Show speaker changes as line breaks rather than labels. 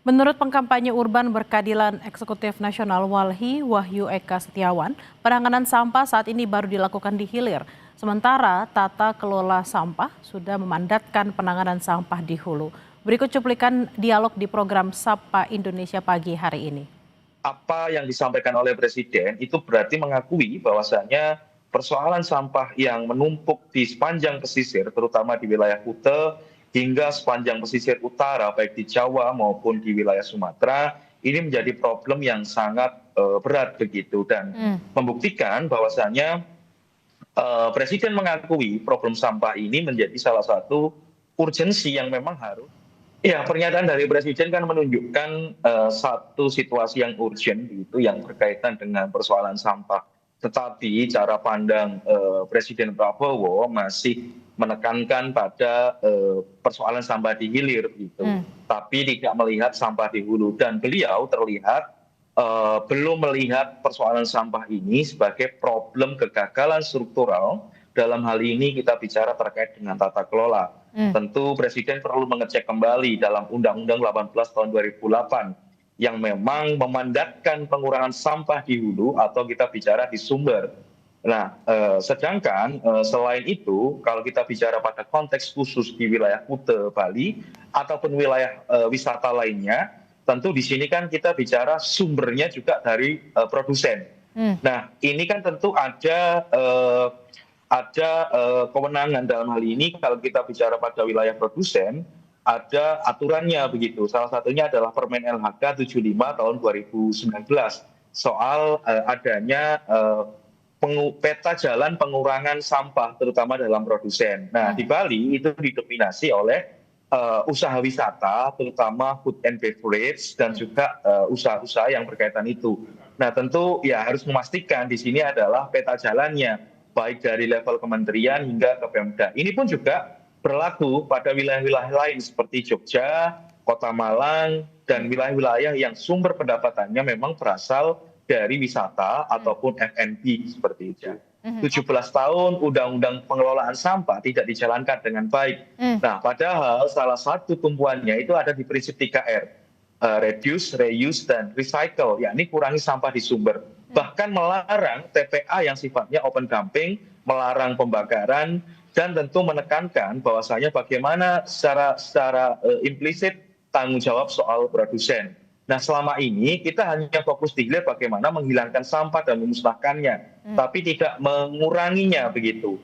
Menurut pengkampanye urban berkeadilan Eksekutif Nasional Walhi Wahyu Eka Setiawan, penanganan sampah saat ini baru dilakukan di hilir. Sementara tata kelola sampah sudah memandatkan penanganan sampah di hulu. Berikut cuplikan dialog di program Sapa Indonesia Pagi hari ini.
Apa yang disampaikan oleh presiden itu berarti mengakui bahwasannya persoalan sampah yang menumpuk di sepanjang pesisir, terutama di wilayah Kute hingga sepanjang pesisir utara, baik di Jawa maupun di wilayah Sumatera, ini menjadi problem yang sangat berat begitu, dan membuktikan bahwasannya presiden mengakui problem sampah ini menjadi salah satu urgensi yang memang harus. Ya, pernyataan dari presiden kan menunjukkan satu situasi yang urgent gitu, yang berkaitan dengan persoalan sampah. Tetapi cara pandang Presiden Prabowo masih menekankan pada persoalan sampah di hilir gitu, tapi tidak melihat sampah di hulu. Dan beliau terlihat belum melihat persoalan sampah ini sebagai problem kegagalan struktural. Dalam hal ini kita bicara terkait dengan tata kelola. Tentu presiden perlu mengecek kembali dalam Undang-Undang 18 tahun 2008 yang memang memandatkan pengurangan sampah di hulu atau kita bicara di sumber. Nah, sedangkan selain itu, kalau kita bicara pada konteks khusus di wilayah Kute, Bali, ataupun wilayah wisata lainnya, tentu di sini kan kita bicara sumbernya juga dari produsen. Nah, ini kan tentu ada kewenangan dalam hal ini. Kalau kita bicara pada wilayah produsen, ada aturannya begitu. Salah satunya adalah Permen LHK 75 tahun 2019 soal adanya peta jalan pengurangan sampah terutama dalam produsen. Nah, di Bali itu didominasi oleh usaha wisata, terutama food and beverage, dan juga usaha-usaha yang berkaitan itu. Nah, tentu ya harus memastikan di sini adalah peta jalannya, baik dari level kementerian hingga ke Pemda. Ini pun juga berlaku pada wilayah-wilayah lain seperti Jogja, Kota Malang, dan wilayah-wilayah yang sumber pendapatannya memang berasal dari wisata ataupun F&B seperti itu. 17 tahun Undang-Undang Pengelolaan Sampah tidak dijalankan dengan baik. Nah, padahal salah satu tumpuannya itu ada di prinsip 3R, reduce, reuse, dan recycle, yakni kurangi sampah di sumber. Bahkan melarang TPA yang sifatnya open dumping, melarang pembakaran, dan tentu menekankan bahwasanya bagaimana secara implisit tanggung jawab soal produsen. Nah, selama ini kita hanya fokus di hilir bagaimana menghilangkan sampah dan memusnahkannya, tapi tidak menguranginya begitu.